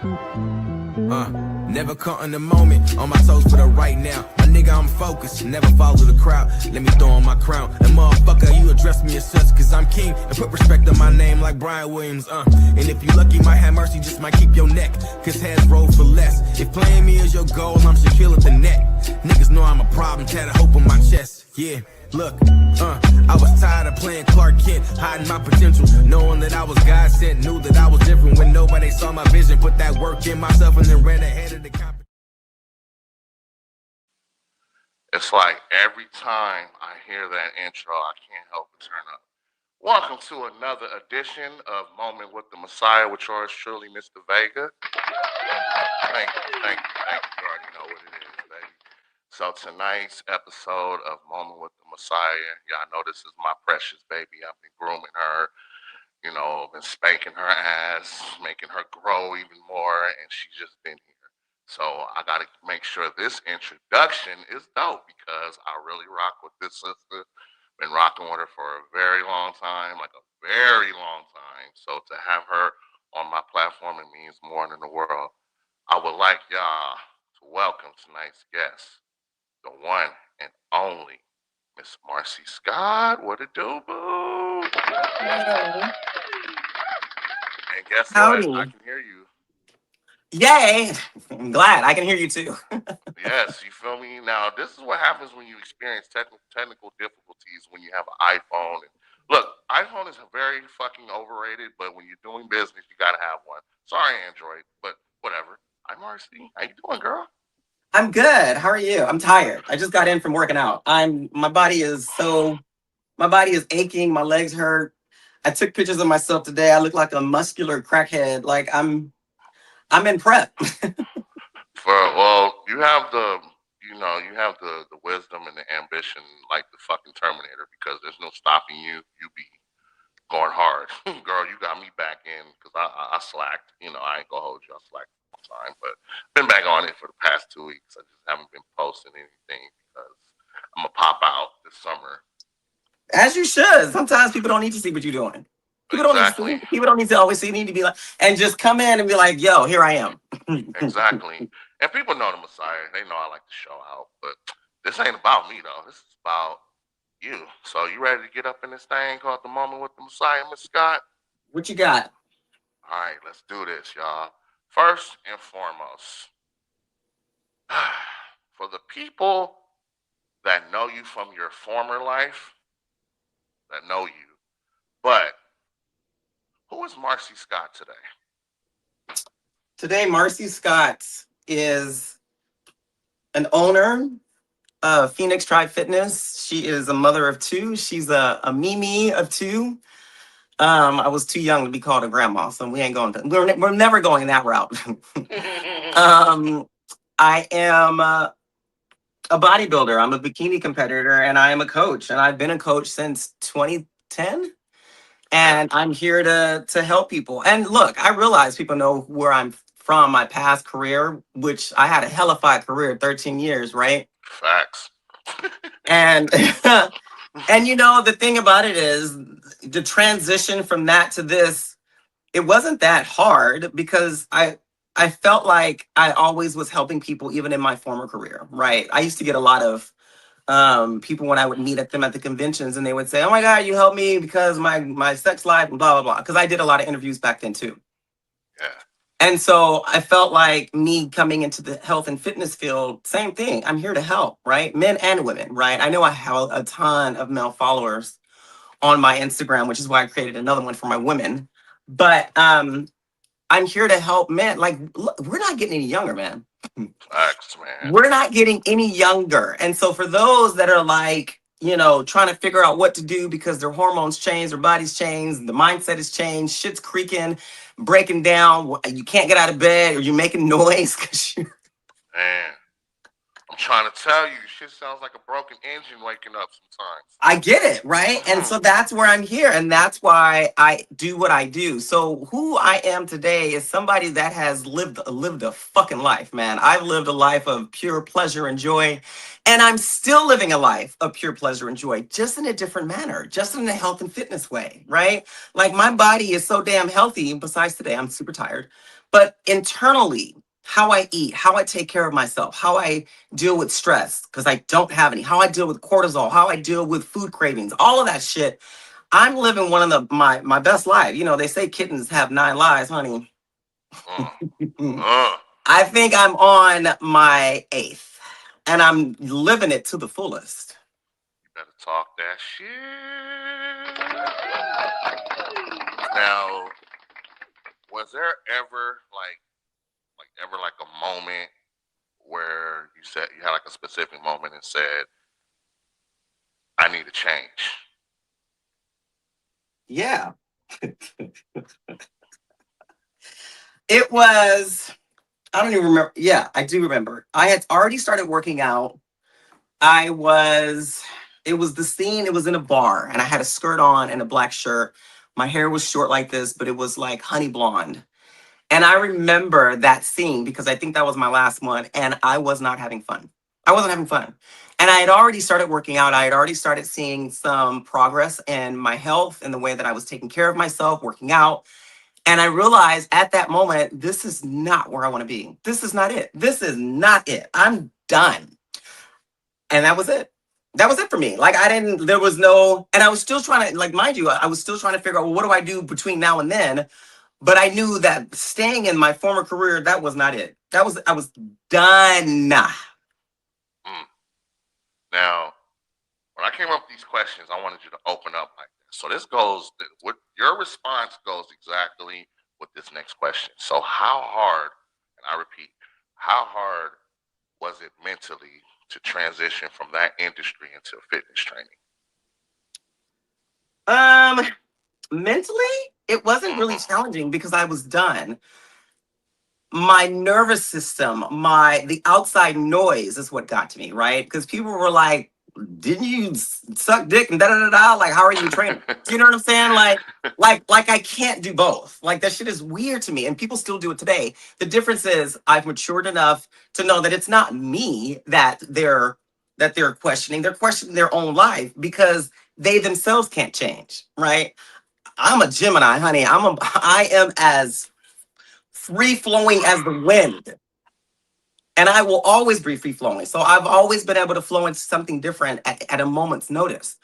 Never caught in the moment, on my toes for the right now. My nigga, I'm focused, never follow the crowd. Let me throw on my crown. And motherfucker, you address me as such, cause I'm king. And put respect on my name like Brian Williams, And if you lucky, might have mercy, just might keep your neck. Cause heads roll for less. If playing me is your goal, I'm Shaquille at the net. Niggas know I'm a problem, tatted hope on my chest. Yeah, look, I was tired of playing Clark Kent, hiding my potential, knowing that I was God sent, knew that I was different when nobody saw my vision, put that work in myself and then ran ahead of the competition. It's like every time I hear that intro, I can't help but turn up. Welcome to another edition of Moment with the Messiah with yours truly, Mr. Vega. Thank you. You already know what it is, baby. So tonight's episode of Moment with the Messiah, y'all know this is my precious baby. I've been grooming her, been spanking her ass, making her grow even more, and she's just been here. So I got to make sure this introduction is dope because I really rock with this sister. Been rocking with her for a very long time, like a very long time. So to have her on my platform, it means more than the world. I would like y'all to welcome tonight's guest, the one and only Miss Marci Scott. What it do, boo? Hello. And guess Howdy. what? I can hear you. Yay! I'm glad. I can hear you too. Yes, you feel me? Now, this is what happens when you experience technical difficulties when you have an iPhone. And look, iPhone is very fucking overrated, but when you're doing business, you gotta have one. Sorry, Android, but whatever. I'm Marci. How you doing, girl? I'm good. How are you? I'm tired. I just got in from working out. My body is aching, my legs hurt. I took pictures of myself today. I look like a muscular crackhead. Like I'm in prep. Well, you have the wisdom and the ambition like the fucking Terminator because there's no stopping you. You be going hard. Girl, you got me back in because I slacked. I ain't gonna hold you. I slacked all the time, but been back on it for the past 2 weeks. I just haven't been posting anything because I'm gonna pop out this summer. As you should. Sometimes people don't need to see what you're doing. People don't need to always see. Need to be like, and just come in and be like, yo, here I am. Exactly. And people know the Messiah. They know I like to show out. But this ain't about me, though. This is about you. So you ready to get up in this thing called The Moment with the Messiah, Miss Scott? What you got? All right, let's do this, y'all. First and foremost, for the people that know you from your former life, that know you, but who is Marci Scott today? Today, Marci Scott is an owner of Phoenix Tribe Fitness. She is a mother of two. She's a Mimi of two. I was too young to be called a grandma, so we ain't going to. We're never going that route. I am a bodybuilder. I'm a bikini competitor, and I am a coach. And I've been a coach since 2010. And I'm here to help people. And look, I realize people know where I'm from, my past career, which I had a hellified career, 13 years, right? Facts. And the thing about it is the transition from that to this, it wasn't that hard because I felt like I always was helping people even in my former career, right? I used to get a lot of people when I would meet them at the conventions and they would say, oh my God, you helped me because my sex life and blah, blah, blah. Because I did a lot of interviews back then too. Yeah. And so I felt like me coming into the health and fitness field, same thing. I'm here to help, right? Men and women, right? I know I have a ton of male followers on my Instagram, which is why I created another one for my women. But I'm here to help men. Like, look, we're not getting any younger, man. Facts, man. We're not getting any younger. And so for those that are like, trying to figure out what to do because their hormones change, their bodies change, the mindset has changed, shit's creaking, breaking down, you can't get out of bed or you're making noise because Man, I'm trying to tell you, shit sounds like a broken engine waking up sometimes. I get it, right? And so that's where I'm here. And that's why I do what I do. So who I am today is somebody that has lived a fucking life, man. I've lived a life of pure pleasure and joy. And I'm still living a life of pure pleasure and joy, just in a different manner, just in a health and fitness way, right? Like my body is so damn healthy. Besides today, I'm super tired. But internally, how I eat, how I take care of myself, how I deal with stress because I don't have any, how I deal with cortisol, how I deal with food cravings, all of that shit. I'm living one of my best life. You know, they say kittens have 9 lives, honey. I think I'm on my 8th and I'm living it to the fullest. You better talk that shit. Now, was there ever like a moment where you said you had like a specific moment and said, I need to change? Yeah. It was, I don't even remember. Yeah, I do remember. I had already started working out. It was the scene, it was in a bar and I had a skirt on and a black shirt. My hair was short like this, but it was like honey blonde. And I remember that scene because I think that was my last one and I was not having fun. I wasn't having fun. And I had already started working out. I had already started seeing some progress in my health and the way that I was taking care of myself, working out. And I realized at that moment, this is not where I want to be. This is not it. This is not it. I'm done. And that was it. That was it for me. Like there was no, and I was still trying to, like, mind you, I was still trying to figure out, well, what do I do between now and then? But I knew that staying in my former career, that was not it. I was done. Now, when I came up with these questions, I wanted you to open up like this. So this goes, what your response goes exactly with this next question. So how hard, and I repeat, how hard was it mentally to transition from that industry into fitness training? Mentally, it wasn't really challenging because I was done. My nervous system, the outside noise is what got to me, right? Because people were like, didn't you suck dick and da-da-da-da? Like, how are you training? Do you know what I'm saying? Like I can't do both. Like, that shit is weird to me. And people still do it today. The difference is I've matured enough to know that it's not me that they're questioning. They're questioning their own life because they themselves can't change, right? I'm a Gemini, honey. I am as free flowing as the wind. And I will always be free flowing. So I've always been able to flow into something different at a moment's notice.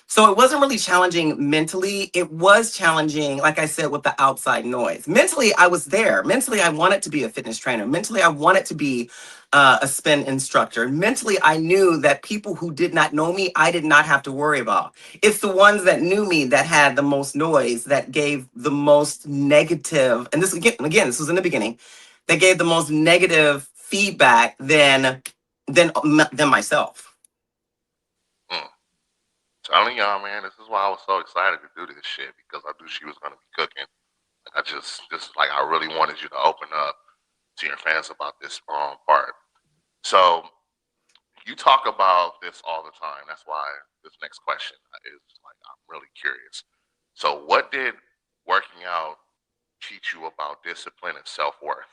So it wasn't really challenging mentally. It was challenging, like I said, with the outside noise. Mentally, I was there. Mentally, I wanted to be a fitness trainer. Mentally, I wanted to be a spin instructor. Mentally, I knew that people who did not know me, I did not have to worry about. It's the ones that knew me that had the most noise, that gave the most negative, and this again, this was in the beginning, that gave the most negative feedback than myself. Telling y'all, man, this is why I was so excited to do this shit, because I knew she was going to be cooking. I really wanted you to open up to your fans about this part. So you talk about this all the time. That's why this next question is like, I'm really curious. So what did working out teach you about discipline and self-worth?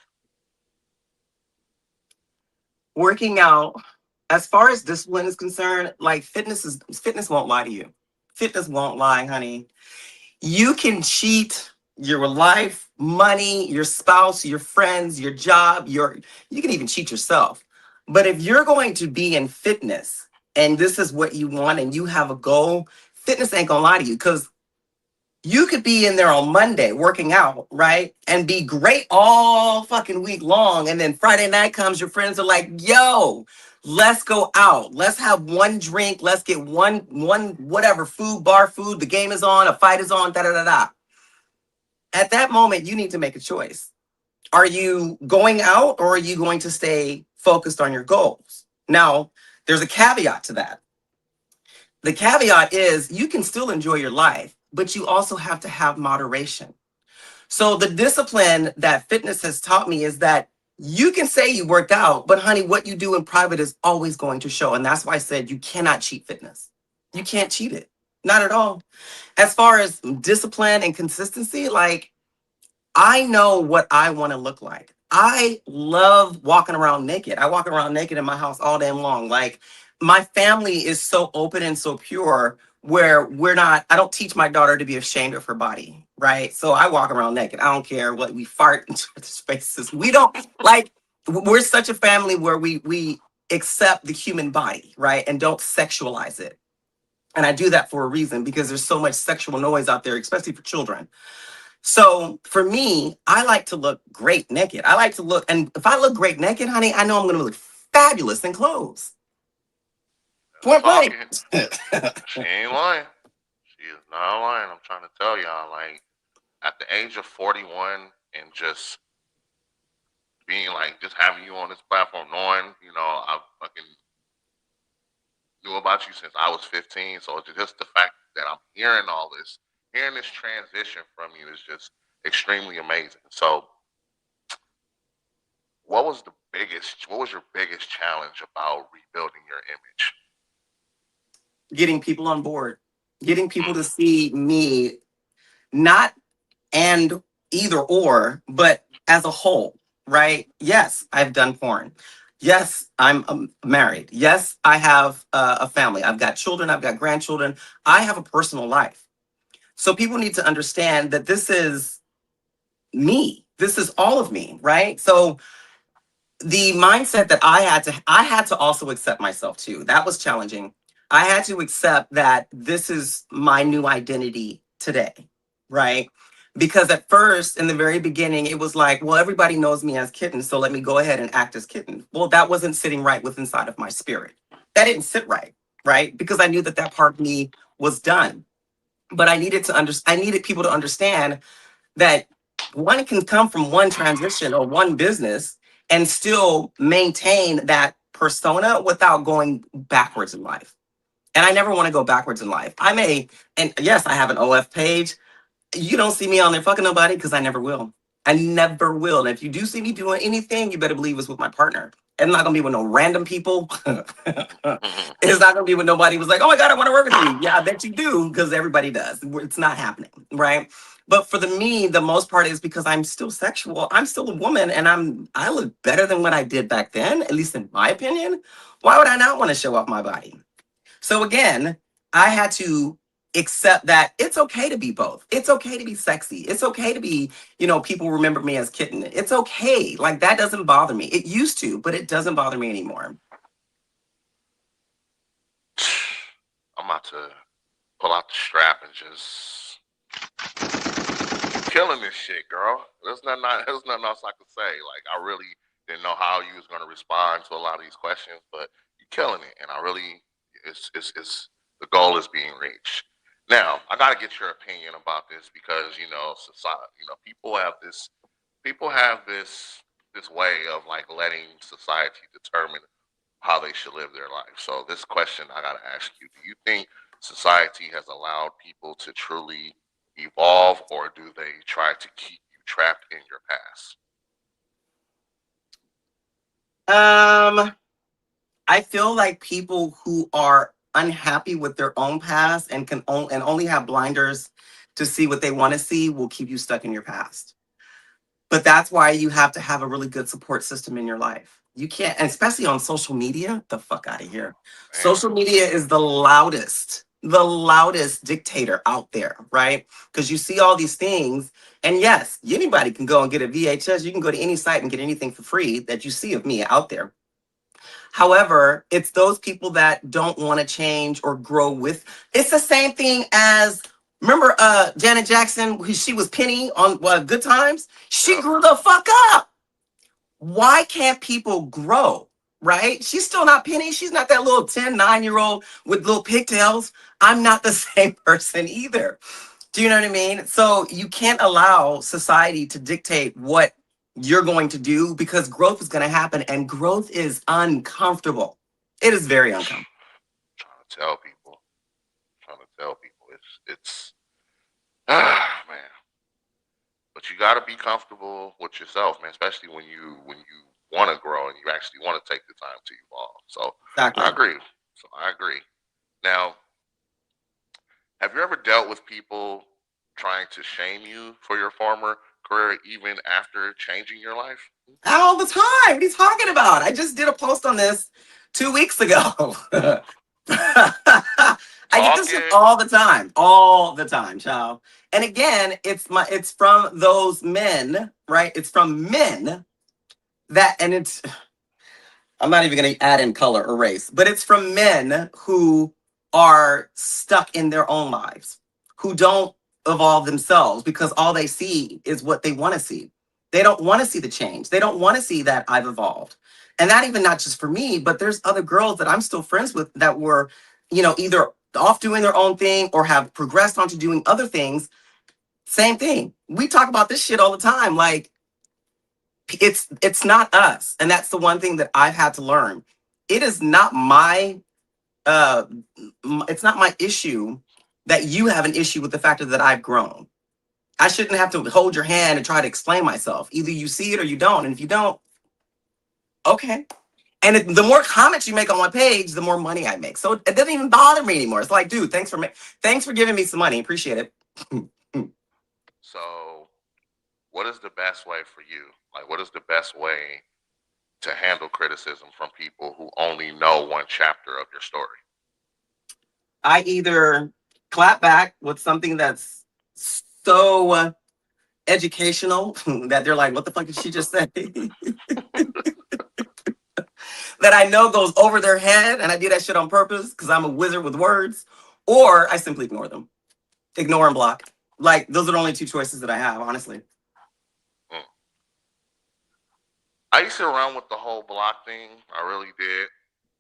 Working out, as far as discipline is concerned, like fitness won't lie to you. Fitness won't lie, honey. You can cheat your life, money, your spouse, your friends, your job, you can even cheat yourself. But if you're going to be in fitness and this is what you want and you have a goal, fitness ain't gonna lie to you, because you could be in there on Monday working out, right? And be great all fucking week long. And then Friday night comes, your friends are like, yo, let's go out. Let's have one drink. Let's get one whatever bar food. The game is on, a fight is on, da-da-da-da. At that moment, you need to make a choice. Are you going out or are you going to stay focused on your goals? Now, there's a caveat to that. The caveat is you can still enjoy your life, but you also have to have moderation. So the discipline that fitness has taught me is that You can say you work out, but honey, what you do in private is always going to show. And that's why I said you cannot cheat fitness. You can't cheat it. Not at all. As far as discipline and consistency, like I know what I want to look like. I love walking around naked. I walk around naked in my house all day long. Like my family is so open and so pure where I don't teach my daughter to be ashamed of her body, right? So I walk around naked. I don't care what we fart into the spaces. We don't like, we're such a family where we accept the human body, right? And don't sexualize it. And I do that for a reason because there's so much sexual noise out there, especially for children. So for me, I like to look great naked. I like to look, and if I look great naked, honey, I know I'm going to look fabulous in clothes. Point blank. She ain't lying. She is not lying. I'm trying to tell y'all, like, at the age of 41 and just being like, just having you on this platform, knowing, you know, I fucking knew about you since I was 15. So just the fact that I'm hearing this transition from you is just extremely amazing. So, what was your biggest challenge about rebuilding your image? Getting people on board, getting people to see me not and either or, but as a whole, right? Yes, I've done porn. Yes, I'm married. Yes, I have a family. I've got children. I've got grandchildren. I have a personal life. So people need to understand that this is me. This is all of me, right? So the mindset that I had to also accept myself too. That was challenging. I had to accept that this is my new identity today, right? Because at first, in the very beginning, it was like, well, everybody knows me as Kitten, so let me go ahead and act as Kitten. Well, that wasn't sitting right with inside of my spirit. That didn't sit right, right? Because I knew that that part of me was done. But I needed people to understand that one can come from one transition or one business and still maintain that persona without going backwards in life. And I never want to go backwards in life. And yes, I have an OF page. You don't see me on there fucking nobody because I never will. I never will. And if you do see me doing anything, you better believe it's with my partner. I'm not gonna be with no random people. It's not gonna be with nobody who's like, oh my God, I want to work with you. Yeah, I bet you do, because everybody does. It's not happening, right? But for the most part is because I'm still sexual. I'm still a woman and I look better than what I did back then, at least in my opinion. Why would I not want to show off my body? So again, I had to accept that it's okay to be both. It's okay to be sexy. It's okay to be, people remember me as Kitten. It's okay. Like that doesn't bother me. It used to, but it doesn't bother me anymore. I'm about to pull out the strap and just killing this shit, girl. There's nothing else I could say. Like I really didn't know how you was gonna respond to a lot of these questions, but you're killing it, and I really, it's the goal is being reached. Now I gotta get your opinion about this because society, people have this way of like letting society determine how they should live their life. So this question I gotta ask you: do you think society has allowed people to truly evolve, or do they try to keep you trapped in your past? I feel like people who are unhappy with their own past and and only have blinders to see what they want to see will keep you stuck in your past. But that's why you have to have a really good support system in your life. You can't, and especially on social media, the fuck out of here. Man. Social media is the loudest dictator out there, right? Because you see all these things, and yes, anybody can go and get a VHS. You can go to any site and get anything for free that you see of me out there. However, it's those people that don't want to change or grow with. It's the same thing as, remember Janet Jackson, she was Penny on Good Times? She grew the fuck up. Why can't people grow, right? She's still not Penny. She's not that little 9-year-old with little pigtails. I'm not the same person either. Do you know what I mean? So you can't allow society to dictate what you're going to do, because growth is going to happen, and growth is uncomfortable. It is very uncomfortable. Trying to tell people it's man. But you got to be comfortable with yourself, man. Especially when you want to grow and you actually want to take the time to evolve. So I Exactly. agree. So I agree. Now, have you ever dealt with people trying to shame you for your former career, even after changing your life? All the time. What are you talking about? I just did a post on this 2 weeks ago. I get this shit Talking. all the time, child. And again, it's from those men, right? It's from men that, and it's, I'm not even going to add in color or race, but it's from men who are stuck in their own lives, who don't evolve themselves because all they see is what they want to see. They don't want to see the change. They don't want to see that I've evolved. And that even not just for me, but there's other girls that I'm still friends with that were, either off doing their own thing or have progressed onto doing other things. Same thing. We talk about this shit all the time. Like, it's not us, and that's the one thing that I've had to learn. It is not my uh it's not my issue that you have an issue with the fact that I've grown. I shouldn't have to hold your hand and try to explain myself. Either you see it or you don't, and if you don't, okay. And the more comments you make on my page, the more money I make, so it doesn't even bother me anymore. It's like, dude, thanks for giving me some money, appreciate it. So, what is the best way for you? Like, what is the best way to handle criticism from people who only know one chapter of your story? I either clap back with something that's so educational that they're like, what the fuck did she just say? That I know goes over their head, and I do that shit on purpose because I'm a wizard with words, or I simply ignore them. Ignore and block. Like, those are the only two choices that I have, honestly. Mm. I used to run with the whole block thing. I really did.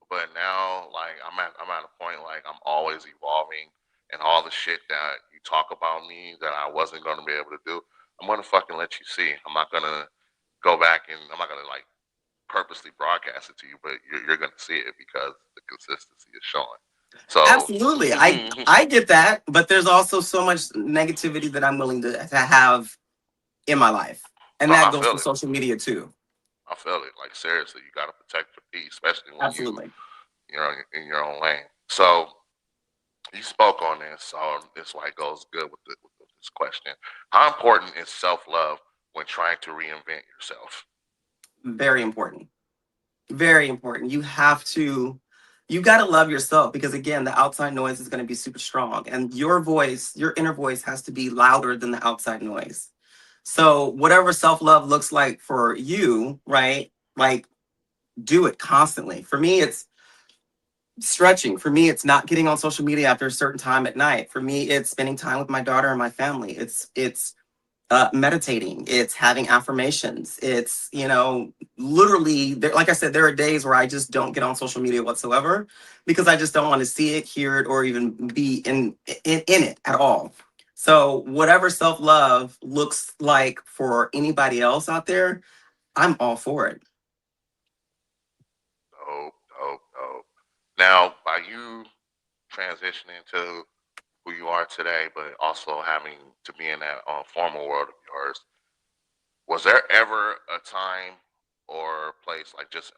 But now, like, I'm at a point like I'm always evolving, and all the shit that you talk about me that I wasn't gonna be able to do, I'm gonna fucking let you see. I'm not gonna go back and I'm not gonna like purposely broadcast it to you, but you're gonna see it because the consistency is showing. So Absolutely. I I I get that, but there's also so much negativity that I'm willing to have in my life. And that goes feel to it. social media too. I feel it. Like seriously, you gotta protect your peace, especially when Absolutely. you're in your own lane. So you spoke on this, so this why it goes good with, with this question. How important is self love when trying to reinvent yourself? Very important. Very important. You got to love yourself because again, the outside noise is going to be super strong and your voice, your inner voice has to be louder than the outside noise. So whatever self-love looks like for you, right? Like do it constantly. For me, it's stretching. For me, it's not getting on social media after a certain time at night. For me, it's spending time with my daughter and my family. It's meditating, it's having affirmations, it's literally like I said, there are days where I just don't get on social media whatsoever because I just don't want to see it, hear it, or even be in it at all. So whatever self-love looks like for anybody else out there, I'm all for it. Dope, dope, dope. Now, by you transitioning to who you are today, but also having to be in that formal world of yours, was there ever a time or place, like just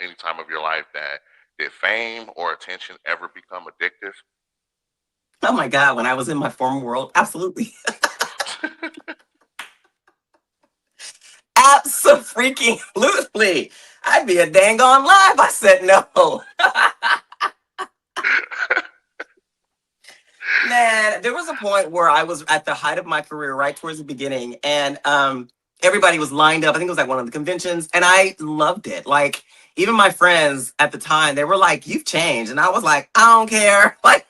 any time of your life, that did fame or attention ever become addictive? Oh my god, when I was in my former world, absolutely. Absolutely. I'd be a dang on lie if I said no. Man, there was a point where I was at the height of my career, right towards the beginning, and everybody was lined up. I think it was like one of the conventions, and I loved it. Like, even my friends at the time, they were like, "You've changed," and I was like, "I don't care." Like,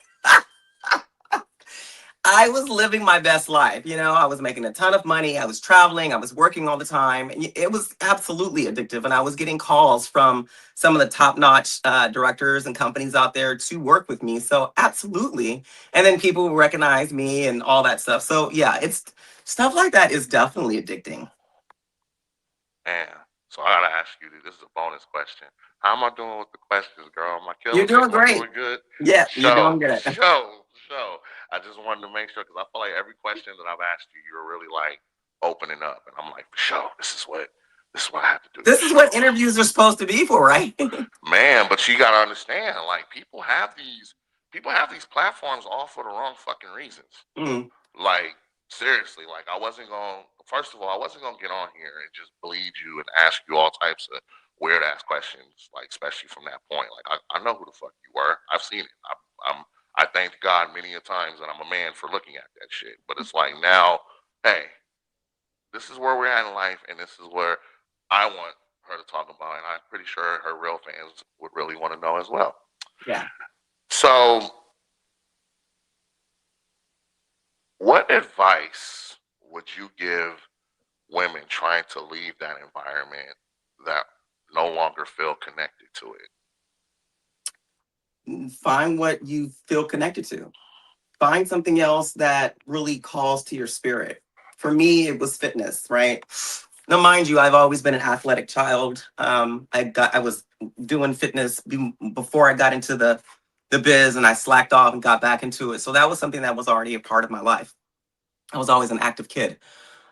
I was living my best life. I was making a ton of money. I was traveling. I was working all the time. And it was absolutely addictive. And I was getting calls from some of the top-notch directors and companies out there to work with me. So absolutely. And then people recognize me and all that stuff. So yeah, it's stuff like that is definitely addicting. Man, so I gotta ask you, this is a bonus question. How am I doing with the questions, girl? Am I You're killing it? doing Am I great. doing good? Yeah, you're doing good. Show. I just wanted to make sure because I feel like every question that I've asked you, you're really like opening up, and I'm like, for sure, this is what I have to do. This is what interviews are supposed to be for, right? Man, but you gotta understand, like people have these platforms all for the wrong fucking reasons. Mm. Like seriously, like I wasn't gonna. First of all, I wasn't gonna get on here and just bleed you and ask you all types of weird ass questions. Like especially from that point, like I know who the fuck you were. I've seen it. I thanked God many a times that I'm a man for looking at that shit. But it's like now, hey, this is where we're at in life, and this is where I want her to talk about, and I'm pretty sure her real fans would really want to know as well. Yeah. So, what advice would you give women trying to leave that environment that no longer feel connected to it? Find what you feel connected to. Find something else that really calls to your spirit. For me, it was fitness, right? Now, mind you, I've always been an athletic child. I was doing fitness before I got into the biz, and I slacked off and got back into it. So that was something that was already a part of my life. I was always an active kid.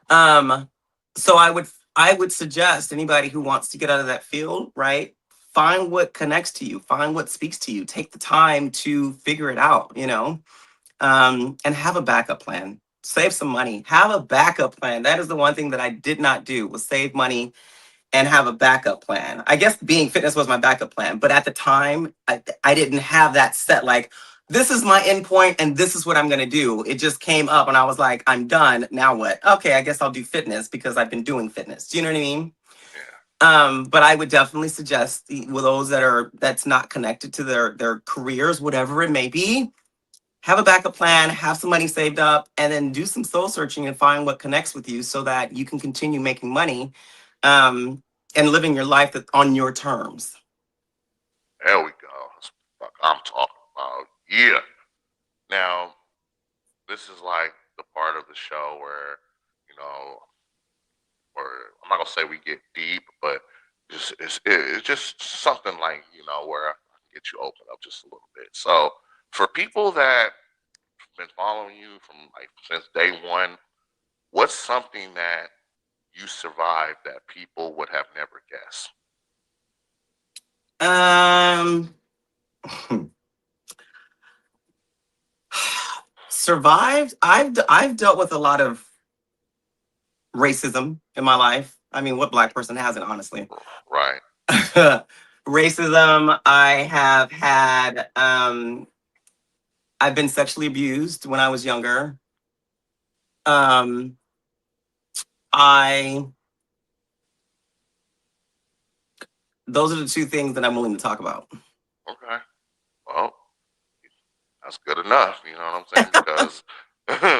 So I would suggest anybody who wants to get out of that field, right? Find what connects to you. Find what speaks to you. Take the time to figure it out, and have a backup plan. Save some money. Have a backup plan. That is the one thing that I did not do, was save money and have a backup plan. I guess being fitness was my backup plan, but at the time, I didn't have that set, like, this is my end point and this is what I'm going to do. It just came up and I was like, I'm done. Now what? Okay, I guess I'll do fitness because I've been doing fitness. Do you know what I mean? But I would definitely suggest with those that's not connected to their careers, whatever it may be, have a backup plan, have some money saved up, and then do some soul searching and find what connects with you so that you can continue making money and living your life on your terms. There we go. That's what I'm talking about. Yeah. Now, this is like the part of the show where, where I'm not gonna say we get deep, but it's just something like, where I can get you open up just a little bit. So for people that been following you from like since day one, what's something that you survived that people would have never guessed? Survived. I've dealt with a lot of racism in my life. I mean, what Black person hasn't, honestly? Right. Racism. I have had. I've been sexually abused when I was younger. Those are the two things that I'm willing to talk about. Okay. Well, that's good enough. You know what I'm saying? Because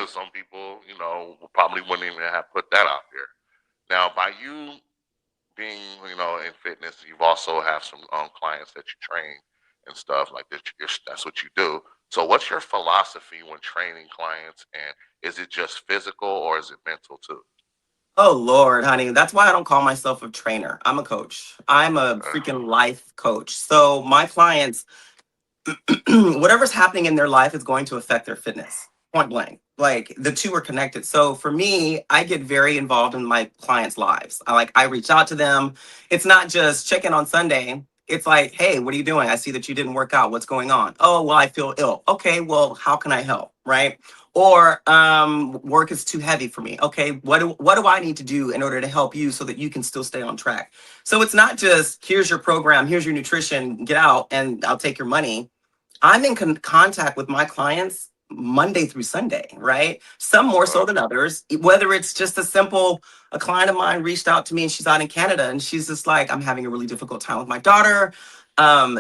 some people, probably wouldn't even have put that out there. Now, by you being, in fitness, you've also have some clients that you train and stuff like that. That's what you do. So what's your philosophy when training clients, and is it just physical or is it mental too? Oh, Lord, honey. That's why I don't call myself a trainer. I'm a coach. I'm a freaking life coach. So my clients, whatever's happening in their life is going to affect their fitness, point blank. Like the two are connected. So for me, I get very involved in my clients' lives. I reach out to them. It's not just check in on Sunday. It's like, hey, what are you doing? I see that you didn't work out. What's going on? Oh, well, I feel ill. Okay, well, how can I help? Right? Or work is too heavy for me. Okay, what do I need to do in order to help you so that you can still stay on track? So it's not just here's your program, here's your nutrition, get out and I'll take your money. I'm in contact with my clients Monday through Sunday, right? Some more so than others. Whether it's just a client of mine reached out to me and she's out in Canada and she's just like, I'm having a really difficult time with my daughter.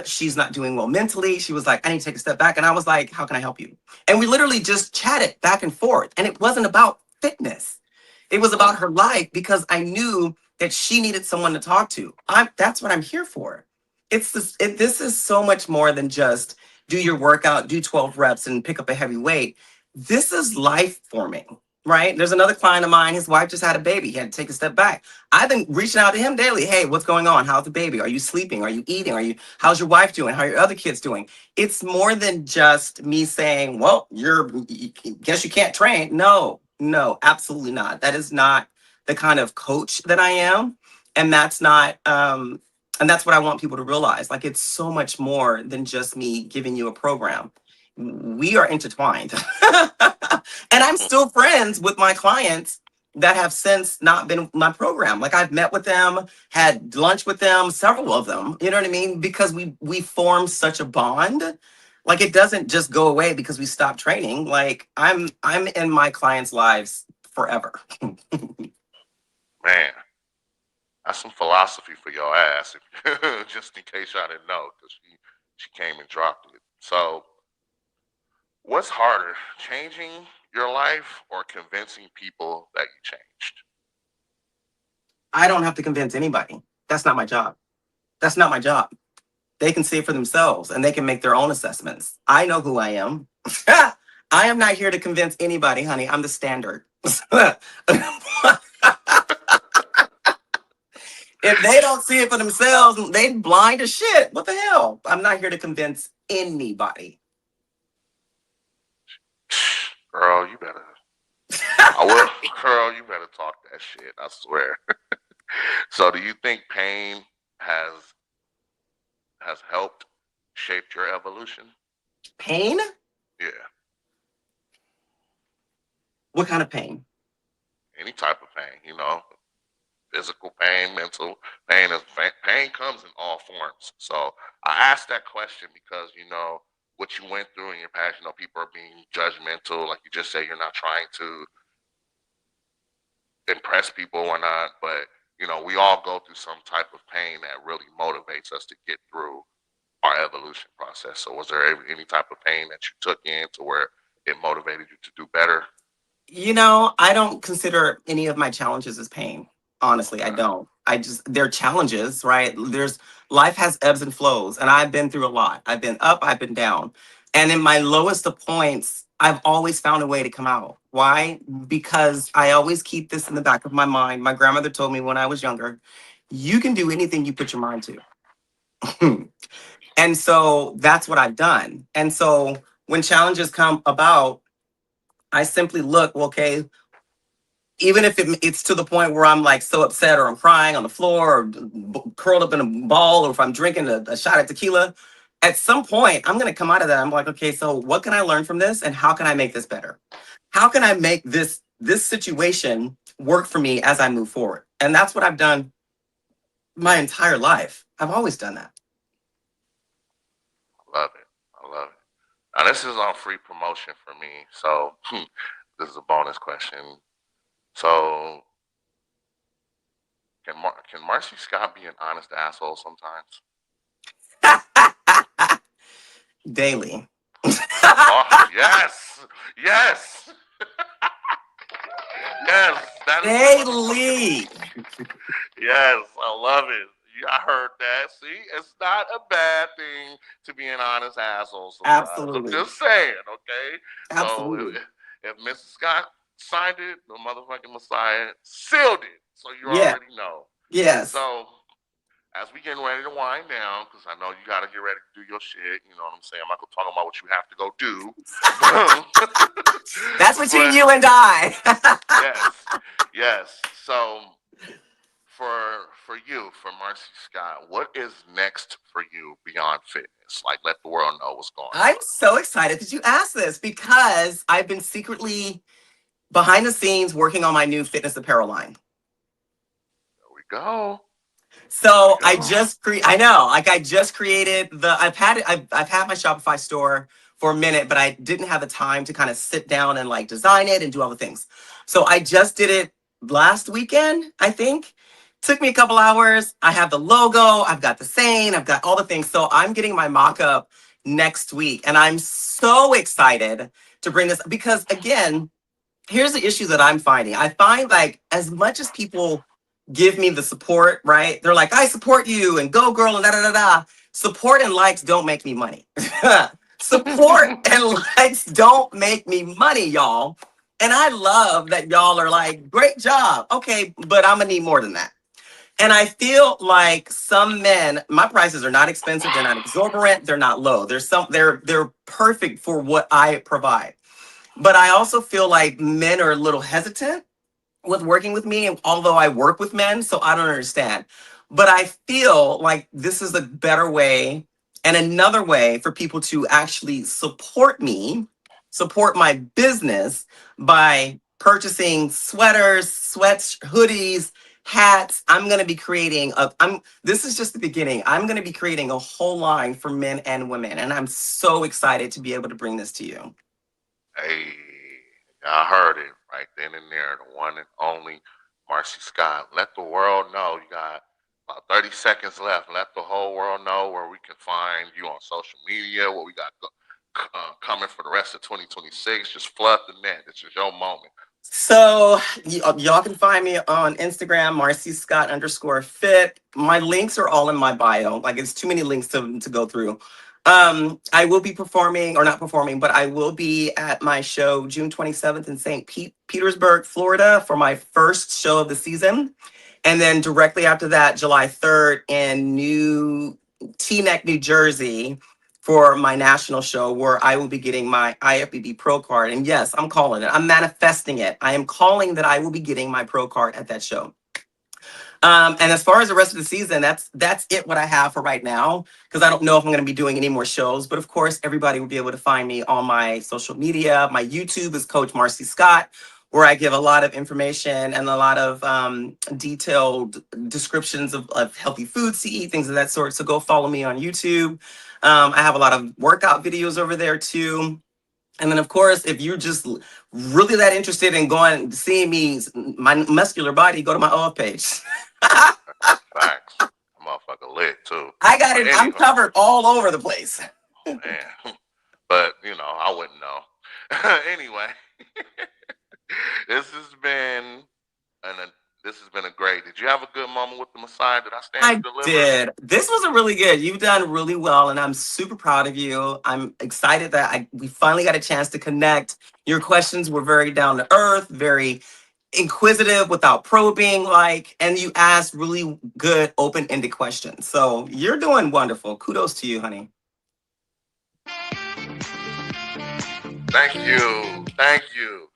She's not doing well mentally. She was like, I need to take a step back. And I was like, how can I help you? And we literally just chatted back and forth. And it wasn't about fitness. It was about her life because I knew that she needed someone to talk to. That's what I'm here for. This is so much more than just do your workout, do 12 reps and pick up a heavy weight. This is life forming, right? There's another client of mine, his wife just had a baby. He had to take a step back. I've been reaching out to him daily. Hey, what's going on? How's the baby? Are you sleeping? Are you eating? How's your wife doing? How are your other kids doing? It's more than just me saying, well, guess you can't train. No, absolutely not. That is not the kind of coach that I am. And that's not, and that's what I want people to realize. Like, it's so much more than just me giving you a program. We are intertwined. And I'm still friends with my clients that have since not been my program. Like, I've met with them, had lunch with them, several of them, you know what I mean? Because we form such a bond. Like, it doesn't just go away because we stop training. Like, I'm in my clients' lives forever. Man, that's some philosophy for your ass. Just in case y'all didn't know, because she came and dropped it. So, what's harder, changing your life or convincing people that you changed? I don't have to convince anybody. That's not my job. That's not my job. They can see it for themselves and they can make their own assessments. I know who I am. I am not here to convince anybody, honey. I'm the standard. If they don't see it for themselves, they blind as shit. What the hell? I'm not here to convince anybody. Girl, you better. I will. Girl, you better talk that shit. I swear. So, do you think pain has helped shape your evolution? Pain? Yeah. What kind of pain? Any type of pain, you know, physical pain, mental pain. Pain comes in all forms. So I asked that question because, you know, what you went through in your past, you know, people are being judgmental. Like you just say, you're not trying to impress people or not, but, you know, we all go through some type of pain that really motivates us to get through our evolution process. So was there any type of pain that you took in to where it motivated you to do better? You know, I don't consider any of my challenges as pain. Honestly, I Okay. don't. They're challenges, right? Life has ebbs and flows, and I've been through a lot. I've been up, I've been down. And in my lowest of points, I've always found a way to come out. Why? Because I always keep this in the back of my mind. My grandmother told me when I was younger, you can do anything you put your mind to. And so that's what I've done. And so when challenges come about, I simply look, well, okay, even if it's to the point where I'm like so upset or I'm crying on the floor or curled up in a ball, or if I'm drinking a shot of tequila, at some point I'm going to come out of that. I'm like, okay, so what can I learn from this and how can I make this better? How can I make this situation work for me as I move forward? And that's what I've done my entire life. I've always done that. I love it. I love it. Now, this is on free promotion for me. So this is a bonus question. So, can Marci Scott be an honest asshole sometimes? Daily. Oh, yes, yes, yes. That is Daily. yes. I love it. Yeah, I heard that. See, it's not a bad thing to be an honest asshole sometimes. Absolutely. I'm just saying, okay? So Absolutely. if Mrs. Scott signed it, the motherfucking Messiah sealed it. So you Yeah. already know. Yes. So as we getting ready to wind down, because I know you got to get ready to do your shit. You know what I'm saying? I'm not going to talk about what you have to go do. That's between But- you and I. yes, yes. So for you, for Marci Scott, what is next for you beyond fitness? Like, let the world know what's going on. I'm so excited that you asked this because I've been secretly behind the scenes working on my new fitness apparel line. There we go. So There I we go. just I just created I've had my Shopify store for a minute, but I didn't have the time to kind of sit down and like design it and do all the things. So I just did it last weekend, I think. Took me a couple hours. I have the logo, I've got the saying, I've got all the things. So I'm getting my mock-up next week. And I'm so excited to bring this because again, here's the issue that I'm finding. I find like as much as people give me the support, right? They're like, I support you and go girl and da da da da. Support and likes don't make me money. Support and likes don't make me money, y'all. And I love that y'all are like, great job. Okay, but I'm gonna need more than that. And I feel like some men, my prices are not expensive, they're not exorbitant, they're not low. They're perfect for what I provide. But I also feel like men are a little hesitant with working with me, although I work with men, so I don't understand. But I feel like this is a better way and another way for people to actually support me, support my business by purchasing sweaters, sweats, hoodies, hats. I'm going to be creating a I'm this is just the beginning. I'm going to be creating a whole line for men and women, and I'm so excited to be able to bring this to you. Hey, I heard it right then and there. The one and only Marci Scott. Let the world know. You got about 30 seconds left. Let the whole world know where we can find you on social media, what we got coming for the rest of 2026. Just flood the net. This is your moment. So y'all can find me on Instagram, Marci Scott _fit. My links are all in my bio. Like it's too many links to go through. I will be performing, or not performing, but I will be at my show June 27th in St. Petersburg, Florida for my first show of the season. And then directly after that, July 3rd in New Teaneck, New Jersey for my national show where I will be getting my IFBB Pro card. And yes, I'm calling it. I'm manifesting it. I am calling that I will be getting my Pro card at that show. And as far as the rest of the season, that's it what I have for right now, because I don't know if I'm going to be doing any more shows. But of course, everybody will be able to find me on my social media. My YouTube is Coach Marci Scott, where I give a lot of information and a lot of detailed descriptions of healthy foods to eat, things of that sort. So go follow me on YouTube. I have a lot of workout videos over there too. And then, of course, if you're just really that interested in going seeing me, my muscular body, go to my OF page. Facts. That motherfucker lit too. I got But it. I'm anyway, covered all over the place. man. But I wouldn't know. Anyway, this has been an this has been a great. Did you have a good moment with the Messiah? Did I stand to I deliver? did. This was a really good. You've done really well, and I'm super proud of you. I'm excited that we finally got a chance to connect. Your questions were very down to earth, very inquisitive without probing, and you asked really good open-ended questions. So you're doing wonderful. Kudos to you, honey. Thank you. Thank you.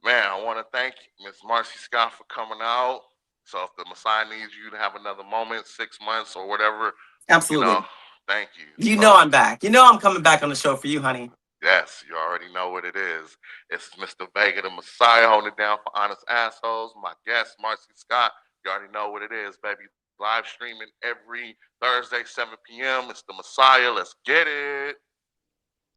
Man, I want to thank Miss Marci Scott for coming out. So if the Messiah needs you to have another moment, 6 months or whatever, Absolutely. Thank you. You know I'm back. You know I'm coming back on the show for you, honey. Yes, you already know what it is. It's Mr. Vega, the Messiah, holding it down for Honest Assholes. My guest, Marci Scott. You already know what it is, baby. Live streaming every Thursday, 7 p.m. It's the Messiah. Let's get it.